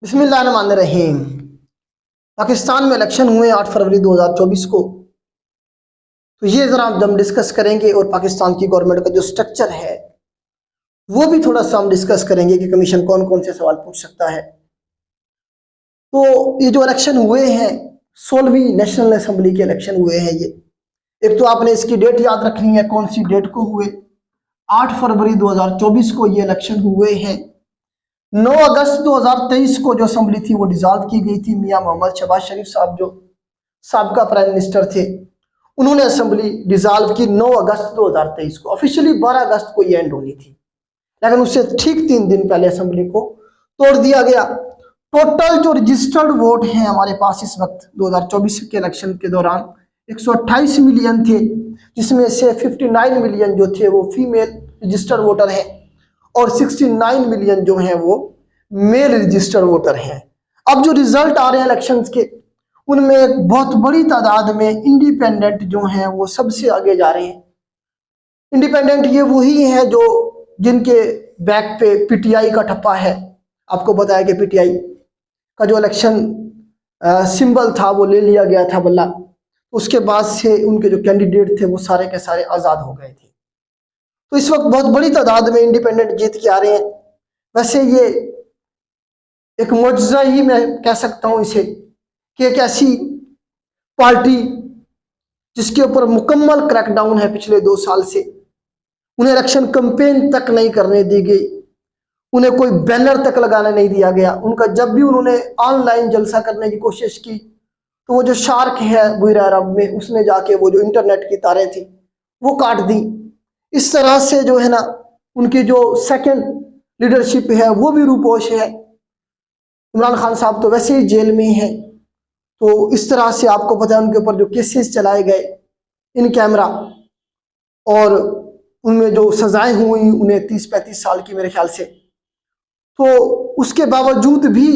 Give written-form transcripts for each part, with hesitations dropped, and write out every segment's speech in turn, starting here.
बिस्मिल्लाहिर्रहमानिर्रहीम। पाकिस्तान में इलेक्शन हुए 8 फरवरी 2024 को। तो ये ज़रा हम डिस्कस करेंगे और पाकिस्तान की गवर्नमेंट का जो स्ट्रक्चर है वो भी थोड़ा सा हम डिस्कस करेंगे कि कमीशन कौन कौन से सवाल पूछ सकता है। तो ये जो इलेक्शन हुए हैं 16वीं नेशनल असेंबली के इलेक्शन हुए हैं। ये एक तो आपने इसकी डेट याद रखनी है, कौन सी डेट को हुए। 8 फरवरी 2024 को ये इलेक्शन हुए हैं। 9 अगस्त 2023 को जो असेंबली थी वो डिसॉल्व की गई थी। मियां मोहम्मद शहबाज शरीफ साहब जो साबका प्राइम मिनिस्टर थे उन्होंने असेंबली डिसॉल्व की 9 अगस्त 2023 को। ऑफिशियली 12 अगस्त को ये एंड होनी थी, लेकिन उससे ठीक 3 दिन पहले असेंबली को तोड़ दिया गया। टोटल जो रजिस्टर्ड वोट हैं हमारे पास इस वक्त 2024 के इलेक्शन के दौरान 128 मिलियन थे, जिसमें से 59 मिलियन जो थे वो फीमेल रजिस्टर्ड वोटर हैं और 69 मिलियन जो हैं वो मेल रजिस्टर्ड वोटर हैं। अब जो रिजल्ट आ रहे हैं इलेक्शंस के उनमें एक बहुत बड़ी तादाद में इंडिपेंडेंट जो हैं वो सबसे आगे जा रहे हैं। इंडिपेंडेंट ये वही है जो जिनके बैक पे पीटीआई का ठप्पा है। आपको बताया कि पीटीआई का जो इलेक्शन सिंबल था वो ले लिया गया था बल्ला। उसके बाद से उनके जो कैंडिडेट थे वो सारे के सारे आज़ाद हो गए थे। तो इस वक्त बहुत बड़ी तादाद में इंडिपेंडेंट जीत के आ रहे हैं। वैसे ये एक मुआजिज़ा ही मैं कह सकता हूँ इसे, कि एक ऐसी पार्टी जिसके ऊपर मुकम्मल क्रैकडाउन है पिछले 2 साल से, उन्हें इलेक्शन कैंपेन तक नहीं करने दी गई, उन्हें कोई बैनर तक लगाने नहीं दिया गया। उनका जब भी उन्होंने ऑनलाइन जलसा करने की कोशिश की तो वो जो शार्क है बुइरा अरब में उसने जाके वो जो इंटरनेट की तारें थी वो काट दी। इस तरह से जो है ना उनकी जो सेकंड लीडरशिप है वो भी रूपोश है। इमरान खान साहब तो वैसे ही जेल में हैं। तो इस तरह से आपको पता है उनके ऊपर जो केसेस चलाए गए इन कैमरा और उनमें जो सजाएं हुई उन्हें 30-35 साल की मेरे ख्याल से। तो उसके बावजूद भी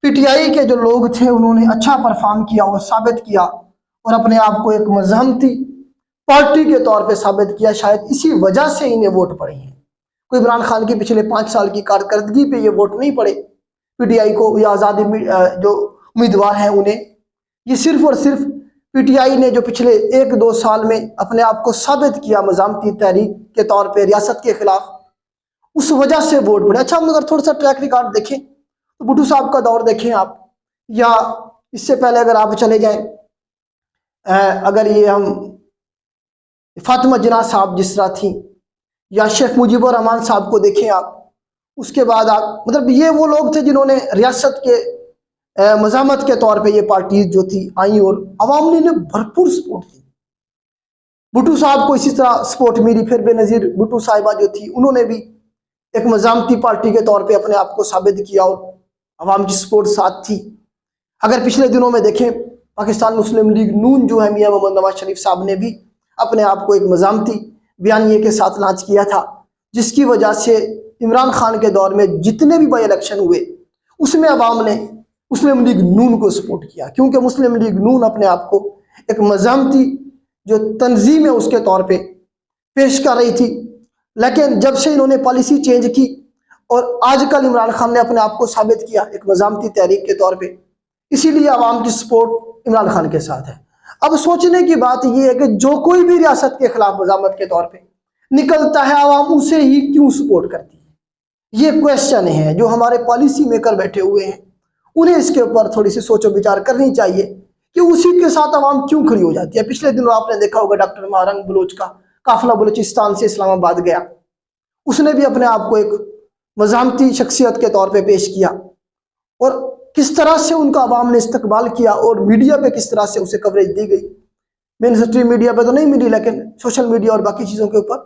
पीटीआई के जो लोग थे उन्होंने अच्छा परफॉर्म किया और साबित किया और अपने आप को एक मजहमती पार्टी के तौर पे साबित किया। शायद इसी वजह से इन्हें वोट पड़े हैं। कोई इमरान खान की पिछले 5 साल की कारकर्दगी पे ये वोट नहीं पड़े पीटीआई को या आज़ादी जो उम्मीदवार हैं उन्हें। ये सिर्फ और सिर्फ पीटीआई ने जो पिछले 1-2 साल में अपने आप को साबित किया मज़ामती तहरीक के तौर पे रियासत के खिलाफ, उस वजह से वोट पड़े। अच्छा, हम अगर थोड़ा सा ट्रैक रिकॉर्ड देखें तो भुट्टो साहब का दौर देखें आप, या इससे पहले अगर आप चले जाएं, अगर ये हम फातिमा जिन्ना साहब जिस तरह थी, या शेख मुजीबुर रहमान साहब को देखें आप। उसके बाद आप मतलब ये वो लोग थे जिन्होंने रियासत के मज़ामत के तौर पे ये पार्टी जो थी आई और अवाम ने भरपूर सपोर्ट की। भुट्टो साहब को इसी तरह सपोर्ट मिली। फिर बेनज़ीर भुट्टो साहिबा जो थी उन्होंने भी एक मज़ामती पार्टी के तौर पे अपने आप को साबित किया और अवाम की सपोर्ट साथ थी। अगर पिछले दिनों में देखें पाकिस्तान मुस्लिम लीग नून जो है मियां मोहम्मद नवाज शरीफ साहब ने भी अपने आप को एक मज़ामती बयानिए के साथ लॉन्च किया था, जिसकी वजह से इमरान खान के दौर में जितने भी बाई इलेक्शन हुए उसमें अवाम ने मुस्लिम लीग नून को सपोर्ट किया, क्योंकि मुस्लिम लीग नून अपने आप को एक मज़ामती जो तंजीम है उसके तौर पे पेश कर रही थी। लेकिन जब से इन्होंने पॉलिसी चेंज की और आजकल इमरान खान ने अपने आप को साबित किया एक मज़ामती तहरीक के तौर पे, इसीलिए अवाम की सपोर्ट इमरान खान के साथ है। अब सोचने की बात यह है कि जो कोई भी रियासत के खिलाफ मज़ामत के तौर पे निकलता है अवाम उसे ही क्यों सपोर्ट करती है। ये क्वेश्चन है जो हमारे पॉलिसी मेकर बैठे हुए हैं, उन्हें इसके ऊपर थोड़ी सी सोचो विचार करनी चाहिए कि उसी के साथ अवाम क्यों खड़ी हो जाती है। पिछले दिनों आपने देखा होगा डॉक्टर महारंग बलोच का काफिला बलूचिस्तान से इस्लामाबाद गया, उसने भी अपने आप को एक मज़ामती शख्सियत के तौर पे पेश किया और किस तरह से उनका अवाम ने इस्तकबाल किया और मीडिया पे किस तरह से उसे कवरेज दी गई। मेन स्ट्रीम मीडिया पे तो नहीं मिली, लेकिन सोशल मीडिया और बाकी चीज़ों के ऊपर।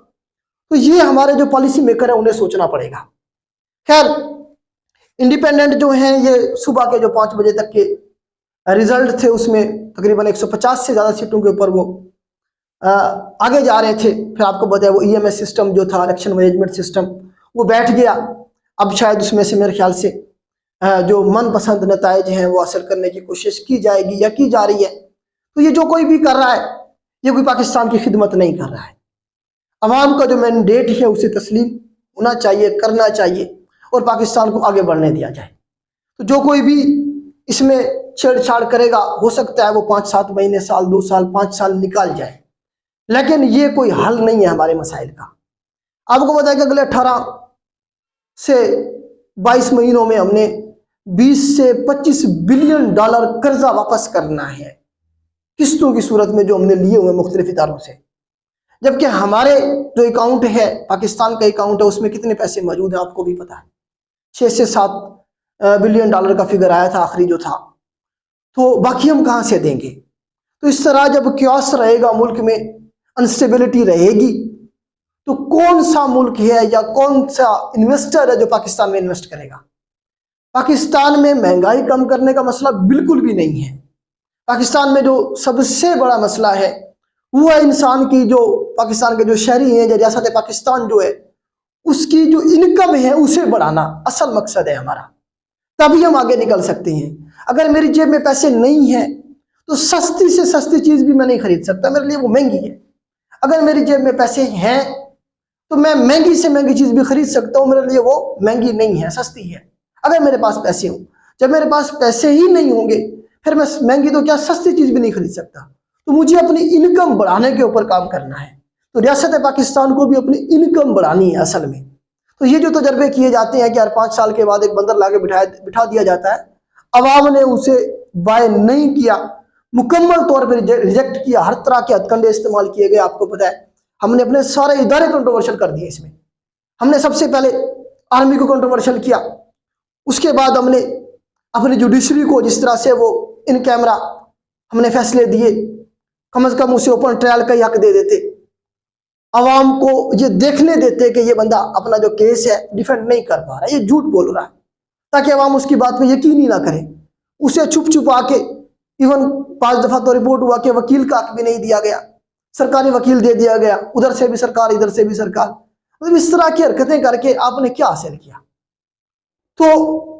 तो ये हमारे जो पॉलिसी मेकर है उन्हें सोचना पड़ेगा। खैर, इंडिपेंडेंट जो हैं ये सुबह के जो 5 बजे तक के रिजल्ट थे उसमें तकरीबन 150 से ज़्यादा सीटों के ऊपर वो आगे जा रहे थे। फिर आपको बताया वो ईएमएस सिस्टम जो था इलेक्शन मैनेजमेंट सिस्टम वो बैठ गया। अब शायद उसमें से मेरे ख्याल से जो मनपसंद नताइज हैं वो हासिल करने की कोशिश की जाएगी या की जा रही है। तो ये जो कोई भी कर रहा है ये कोई पाकिस्तान की खिदमत नहीं कर रहा है। अवाम का जो मैंडेट है उसे तस्लीम होना चाहिए, करना चाहिए और पाकिस्तान को आगे बढ़ने दिया जाए। तो जो कोई भी इसमें छेड़छाड़ करेगा, हो सकता है वो 5-7 महीने, साल, 2 साल, 5 साल निकाल जाए, लेकिन ये कोई हल नहीं है हमारे मसाइल का। आपको बताया कि अगले 18 से 22 महीनों में हमने 20 से 25 बिलियन डॉलर कर्जा वापस करना है, किस्तों की सूरत में जो हमने लिए हुए मुख्तलिफ इदारों से। जबकि हमारे जो अकाउंट है, पाकिस्तान का अकाउंट है, उसमें कितने पैसे मौजूद है आपको भी पता है। 6 से 7 बिलियन डॉलर का फिगर आया था आखिरी जो था। तो बाकी हम कहां से देंगे? तो इस तरह जब क्योस रहेगा, मुल्क में अनस्टेबिलिटी रहेगी, तो कौन सा मुल्क है या कौन सा इन्वेस्टर है जो पाकिस्तान में इन्वेस्ट करेगा? पाकिस्तान में महंगाई कम करने का मसला बिल्कुल भी नहीं है। पाकिस्तान में जो सबसे बड़ा मसला है वो है इंसान की, जो पाकिस्तान के जो शहरी हैं, जो रियासत पाकिस्तान जो है, उसकी जो इनकम है उसे बढ़ाना असल मकसद है हमारा। तभी हम आगे निकल सकते हैं। अगर मेरी जेब में पैसे नहीं है तो सस्ती से सस्ती चीज भी मैं नहीं खरीद सकता, मेरे लिए वो महंगी है। अगर मेरी जेब में पैसे हैं तो मैं महंगी से महंगी चीज भी खरीद सकता हूं, मेरे लिए वो महंगी नहीं है, सस्ती है। अगर मेरे पास पैसे हों, जब मेरे पास पैसे ही नहीं होंगे फिर मैं महंगी तो क्या सस्ती चीज भी नहीं खरीद सकता। तो मुझे अपनी इनकम बढ़ाने के ऊपर काम करना है। तो रियासत पाकिस्तान को भी अपनी इनकम बढ़ानी है असल में। तो ये जो तजर्बे किए जाते हैं कि हर 5 साल के बाद एक बंदर लाके बिठा दिया जाता है, अवाम ने उसे बाय नहीं किया, मुकम्मल तौर पर रिजेक्ट किया, हर तरह के हथकंडे इस्तेमाल किए गए। आपको पता है हमने अपने सारे इदारे कंट्रोवर्शियल कर दिए इसमें। हमने सबसे पहले आर्मी को कंट्रोवर्शियल किया, उसके बाद हमने अपनी जुडिशरी को, जिस तरह से वो इन कैमरा हमने फैसले दिए, कम से कम उसे ओपन ट्रायल का ही हक दे देते, अवाम को ये देखने देते कि ये बंदा अपना जो केस है डिफेंड नहीं कर पा रहा है, ये झूठ बोल रहा है, ताकि अवाम उसकी बात पे यकीन ही ना करे। उसे छुप छुपा के, इवन 5 दफा तो रिपोर्ट हुआ कि वकील का हक भी नहीं दिया गया, सरकारी वकील दे दिया गया, उधर से भी सरकार इधर से भी सरकार। मतलब इस तरह की हरकतें करके आपने क्या हासिल किया? तो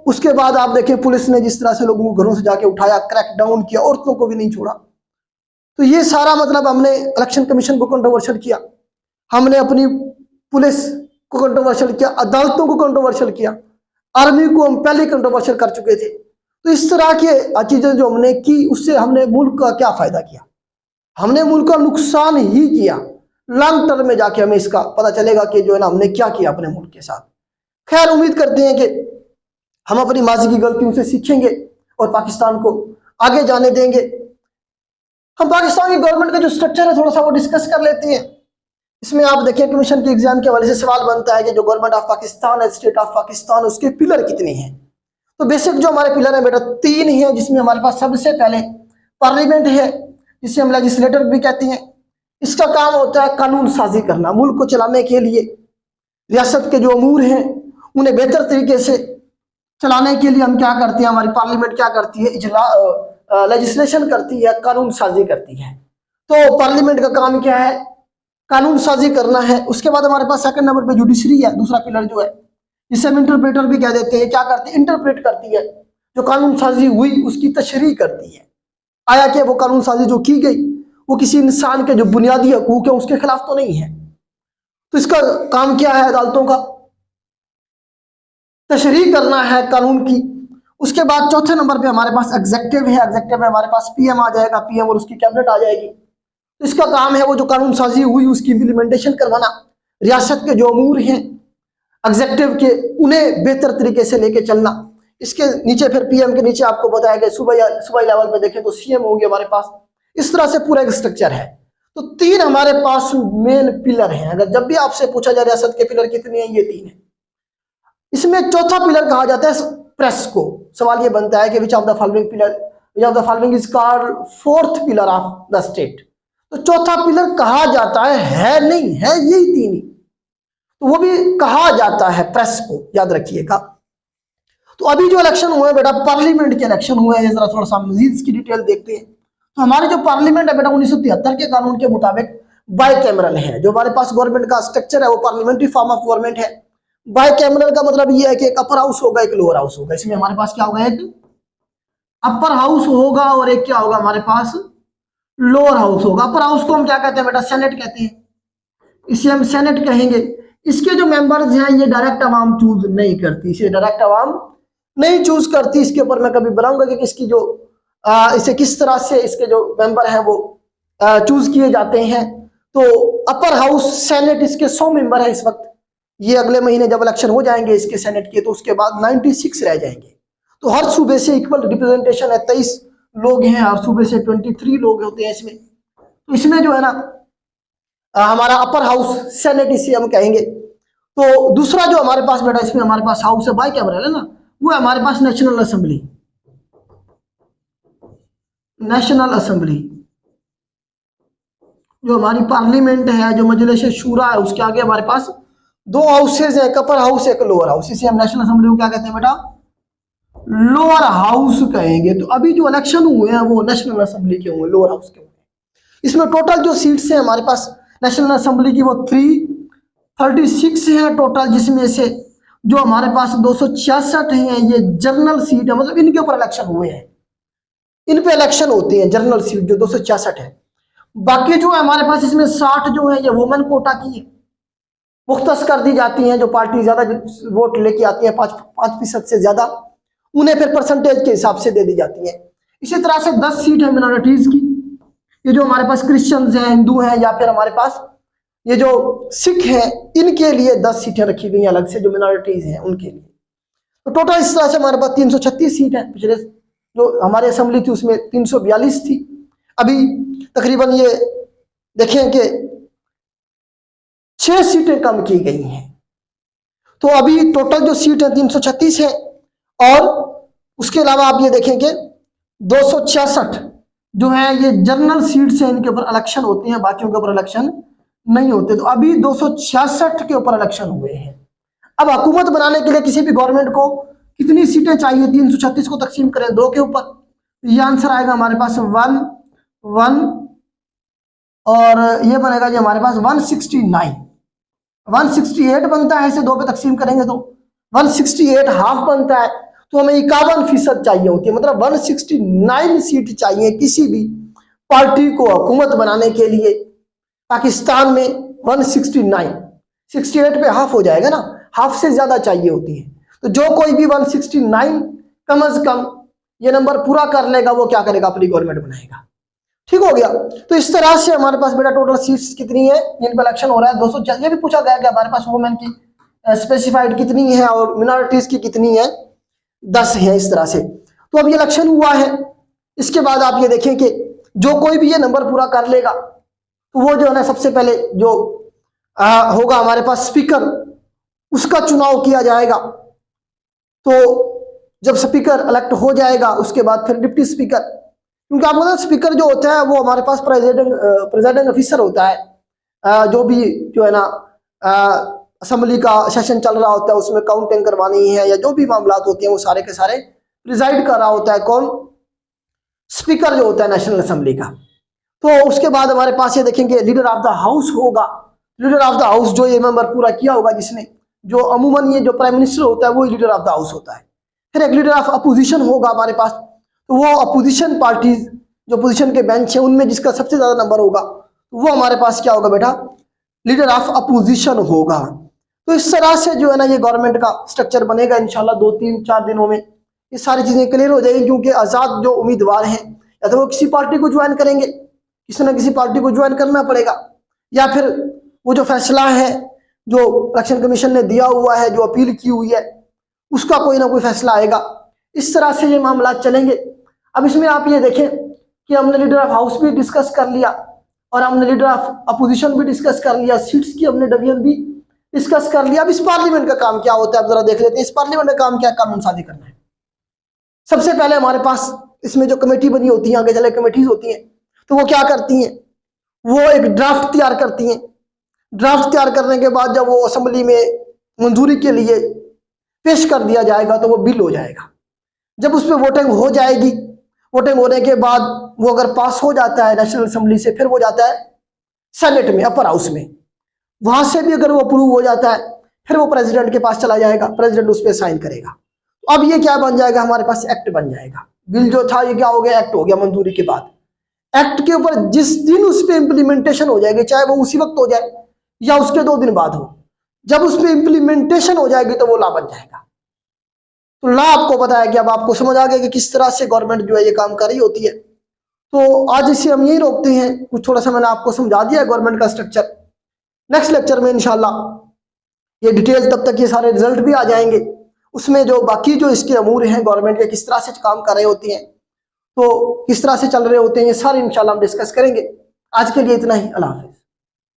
उसके बाद आप देखें पुलिस ने जिस तरह से लोगों को घरों से जाके उठाया, क्रैकडाउन किया, औरतों को भी नहीं छोड़ा। तो ये सारा मतलब हमने इलेक्शन कमीशन को कंट्रोवर्शियल किया, हमने अपनी पुलिस को कंट्रोवर्शियल किया, अदालतों को कंट्रोवर्शियल किया, आर्मी को हम पहले कंट्रोवर्शियल कर चुके थे। तो इस तरह की चीजें जो हमने की, उससे हमने मुल्क का क्या फायदा किया? हमने मुल्क का नुकसान ही किया। लॉन्ग टर्म में जाके हमें इसका पता चलेगा कि जो है ना हमने क्या किया अपने मुल्क के साथ। खैर, उम्मीद करते हैं कि हम अपनी माजी की गलतियों से सीखेंगे और पाकिस्तान को आगे जाने देंगे। हम पाकिस्तान की गवर्नमेंट का जो स्ट्रक्चर है थोड़ा सा वो डिस्कस कर लेते हैं। इसमें आप देखिए कमीशन के एग्जाम के हवाले से सवाल बनता है कि जो गवर्नमेंट ऑफ पाकिस्तान है, स्टेट ऑफ पाकिस्तान, उसके पिलर कितने हैं? तो बेसिक जो हमारे पिलर है बेटा 3 हैं, जिसमें हमारे पास सबसे पहले पार्लियामेंट है, जिसे हम लेजिस्लेटर भी कहते हैं। इसका काम होता है कानून साजी करना, मुल्क को चलाने के लिए रियासत के जो अमूर हैं उन्हें बेहतर तरीके से चलाने के लिए हम क्या करते हैं, हमारी पार्लियामेंट क्या करती है, लेजिस्लेशन करती है, कानून साजी करती है। तो पार्लियामेंट का काम क्या है? कानून साजी करना है। उसके बाद हमारे पास सेकंड नंबर पे जुडिशरी है, दूसरा पिलर जो है, जिसे हम इंटरप्रेटर भी कह देते हैं। क्या करती है? इंटरप्रेट करती है, जो कानून साजी हुई उसकी तशरीह करती है। आया कि वो कानून साजी जो की गई वो किसी इंसान के जो बुनियादी हकूक है उसके खिलाफ तो नहीं है। तो इसका काम क्या है? अदालतों का तशरीह करना है कानून की। उसके बाद चौथे नंबर पे हमारे पास एग्जेक्टिव है, एग्जेक्टिव में हमारे पास पीएम आ जाएगा, पीएम और उसकी कैबिनेट आ जाएगी। तो इसका काम है वो जो कानून साजी हुई उसकी इम्प्लीमेंटेशन करवाना, रियासत के जो अमूर हैं एग्जेक्टिव के उन्हें बेहतर तरीके से लेके चलना। इसके नीचे फिर पीएम के नीचे आपको बताया गया सूबाई लेवल पे देखें तो सीएम होंगे हमारे पास। इस तरह से पूरा एक स्ट्रक्चर है। तो 3 हमारे पास मेन पिलर हैं। अगर जब भी आपसे पूछा जाए रियासत के पिलर कितने हैं, ये 3 है। इसमें चौथा पिलर कहा जाता है प्रेस को। सवाल ये बनता है कि which of the following is called 4th pillar of the state. तो चौथा पिलर कहा जाता है नहीं है, यही 3 ही। तो वो भी कहा जाता है प्रेस को, याद रखिएगा। तो अभी जो इलेक्शन हुए बेटा, पार्लियामेंट के इलेक्शन हुए हैं, जरा थोड़ा सा मजीद इसकी डिटेल देखते हैं। तो हमारे जो पार्लियामेंट है बेटा 1973 के कानून के मुताबिक बाई कैमरल है। जो हमारे पास गवर्नमेंट का स्ट्रक्चर है वो पार्लियामेंट्री फॉर्म ऑफ गवर्नमेंट है। बाई कैमरल का मतलब ये है कि एक अपर हाउस होगा, एक लोअर हाउस होगा। इसमें हमारे पास क्या होगा? एक अपर हाउस होगा और एक क्या होगा हमारे पास? लोअर हाउस होगा। अपर हाउस को हम क्या कहते हैं बेटा? सेनेट कहते हैं, इसे हम सेनेट कहेंगे। इसके जो मेंबर्स हैं ये डायरेक्ट अवाम चूज नहीं करती, इसे डायरेक्ट अवाम नहीं चूज करती, इसके ऊपर मैं कभी बनाऊंगा कि किसकी जो इसे किस तरह से इसके जो मेंबर हैं वो चूज किए जाते हैं। तो अपर हाउस सेनेट इसके 100 मेंबर है इस वक्त। ये अगले महीने जब इलेक्शन हो जाएंगे इसके सेनेट के, तो उसके बाद 96 रह जाएंगे। तो हर सूबे से इक्वल रिप्रेजेंटेशन है, 23 लोग हैं, हर सूबे से 23 लोग होते हैं इसमें। तो इसमें जो है ना हमारा अपर हाउस सेनेट इसे हम कहेंगे। तो दूसरा जो हमारे पास बेटा इसमें हमारे पास हाउस है बाई कैमरल है ना, वो है हमारे पास नेशनल असेंबली। नेशनल असेंबली जो हमारी पार्लियामेंट है, जो मजलिस शूरा है, उसके आगे हमारे पास दो हाउसेज है, एक अपर हाउस एक लोअर हाउस। इसे हम नेशनल असेंबली को क्या कहते हैं बेटा, लोअर हाउस कहेंगे। तो अभी जो इलेक्शन हुए हैं वो नेशनल असेंबली के हुए, लोअर हाउस के हुए। इसमें टोटल जो सीट्स है हमारे पास नेशनल असेंबली की वो 336 है टोटल, जिसमें से जो हमारे पास 266 है ये जनरल सीट है, मतलब इनके ऊपर इलेक्शन हुए हैं, इन पे इलेक्शन होते हैं जनरल सीट जो 266 है। बाकी जो है हमारे पास इसमें 60 जो है ये वुमेन कोटा की है, मुख्तस कर दी जाती हैं, जो पार्टी ज्यादा वोट लेके आती है 5% से ज्यादा, उन्हें फिर परसेंटेज के हिसाब से दे दी जाती है। इसी तरह से 10 सीट है मिनोरिटीज की, ये जो हमारे पास क्रिश्चियंस हैं, हिंदू हैं, या फिर हमारे पास ये जो सिख हैं, इनके लिए 10 सीटें रखी गई अलग से, जो मिनोरिटीज हैं उनके लिए। तो टोटल इस तरह से हमारे पास 336 सीट है। पिछले जो हमारी असेंबली थी उसमें 342 थी, अभी तकरीबन ये देखें कि 6 सीटें कम की गई हैं। तो अभी टोटल जो सीट है 336 है, और उसके अलावा आप ये देखें कि 266 जो है ये जनरल सीट्स हैं, इनके ऊपर इलेक्शन होते हैं, बाकियों के ऊपर इलेक्शन नहीं होते। तो अभी 266 के ऊपर इलेक्शन हुए हैं। अब हुकूमत बनाने के लिए किसी भी गवर्नमेंट को कितनी सीटें चाहिए, 336 को तकसीम करें 2 के ऊपर, ये आंसर आएगा हमारे पास 1 1, और ये बनेगा जी हमारे पास 169। 168 बनता है, इसे 2 पे तकसीम करेंगे तो 168 हाफ बनता है। तो हमें 51% चाहिए होती है, मतलब 169 सीट चाहिए किसी भी पार्टी को हुकूमत बनाने के लिए पाकिस्तान में। 169, 68 पे हाफ हो जाएगा ना, हाफ से ज्यादा चाहिए होती है। तो जो कोई भी 169 कम अज कम ये नंबर पूरा कर लेगा, वो क्या करेगा, अपनी गवर्नमेंट बनाएगा। ठीक हो गया। तो इस तरह से हमारे पास बेटा टोटल सीट्स कितनी है जिन पर इलेक्शन हो रहा है, 200। ये भी पूछा गया कि हमारे पास वुमेन की स्पेसिफाइड कितनी है और मिनोरिटीज की कितनी है, 10 है इस तरह से। तो अब ये इलेक्शन हुआ है, इसके बाद आप ये देखें कि जो कोई भी ये नंबर पूरा कर लेगा, तो वो जो है ना सबसे पहले जो होगा हमारे पास स्पीकर, उसका चुनाव किया जाएगा। तो जब स्पीकर इलेक्ट हो जाएगा उसके बाद फिर डिप्टी स्पीकर, क्योंकि आपको पता है स्पीकर जो होता है वो हमारे पास प्रेसिडेंट ऑफिसर होता है। जो भी जो है ना असेंबली का सेशन चल रहा होता है, उसमें काउंटिंग करवानी है या जो भी मामला होते हैं वो सारे के सारे प्रिजाइड कर रहा होता है कौन, स्पीकर जो होता है नेशनल असेंबली का। तो उसके बाद हमारे पास ये देखेंगे लीडर ऑफ द हाउस होगा। लीडर ऑफ द हाउस जो ये मेंबर पूरा किया होगा जिसने, जो अमूमन ये जो प्राइम मिनिस्टर होता है वो लीडर ऑफ द हाउस होता है। फिर एक लीडर ऑफ अपोजिशन होगा हमारे पास, तो वो अपोजिशन पार्टीज जो अपोजिशन के बेंच है उनमें जिसका सबसे ज्यादा नंबर होगा वो हमारे पास क्या होगा बेटा, लीडर ऑफ अपोजिशन होगा। तो इस तरह से जो है ना ये गवर्नमेंट का स्ट्रक्चर बनेगा इंशाल्लाह 2-3-4 दिनों में ये सारी चीजें क्लियर हो जाएगी। क्योंकि आजाद जो उम्मीदवार हैं या तो वो किसी पार्टी को ज्वाइन करेंगे, किसी ना किसी पार्टी को ज्वाइन करना पड़ेगा, या फिर वो जो फैसला है जो इलेक्शन कमीशन ने दिया हुआ है, जो अपील की हुई है, उसका कोई ना कोई फैसला आएगा। इस तरह से ये मामला चलेंगे। अब इसमें आप ये देखें कि हमने लीडर ऑफ हाउस भी डिस्कस कर लिया और हमने लीडर ऑफ अपोजिशन भी डिस्कस कर लिया, सीट्स की हमने डिवीजन भी डिस्कस कर लिया। अब इस पार्लियामेंट का काम क्या होता है, अब जरा देख लेते हैं। इस पार्लियामेंट का काम क्या, कानून साजी करना है। सबसे पहले हमारे पास इसमें जो कमेटी बनी होती है, आगे चले कमेटीज होती हैं, तो वो क्या करती हैं, वो एक ड्राफ्ट तैयार करती हैं। ड्राफ्ट तैयार करने के बाद जब वो असेंबली में मंजूरी के लिए पेश कर दिया जाएगा तो वो बिल हो जाएगा। जब उस पर वोटिंग हो जाएगी, वोटिंग होने के बाद वो अगर पास हो जाता है नेशनल असेंबली से, फिर वो जाता है सेनेट में, अपर हाउस में। वहां से भी अगर वो अप्रूव हो जाता है फिर वो प्रेसिडेंट के पास चला जाएगा, प्रेसिडेंट उस पर साइन करेगा। अब ये क्या बन जाएगा, हमारे पास एक्ट बन जाएगा। बिल जो था ये क्या हो गया, एक्ट हो गया मंजूरी के बाद। एक्ट के ऊपर जिस दिन उस पर इंप्लीमेंटेशन हो जाएगी, चाहे वो उसी वक्त हो जाए या उसके 2 दिन बाद हो, जब उस पर इंप्लीमेंटेशन हो जाएगी तो वो लॉ बन जाएगा। तो ला आपको बताया कि अब आपको समझ आ गया कि किस तरह से गवर्नमेंट जो है ये काम कर रही होती है। तो आज इसे हम यही रोकते हैं, कुछ थोड़ा सा मैंने आपको समझा दिया गवर्नमेंट का स्ट्रक्चर। नेक्स्ट लेक्चर में इंशाल्लाह ये डिटेल, तब तक ये सारे रिजल्ट भी आ जाएंगे, उसमें जो बाकी जो इसके अमूर हैं गवर्नमेंट के किस तरह से काम कर रहे होते हैं, तो किस तरह से चल रहे होते हैं, ये सारे इंशाल्लाह हम डिस्कस करेंगे। आज के लिए इतना ही, अल्लाह हाफ़िज़।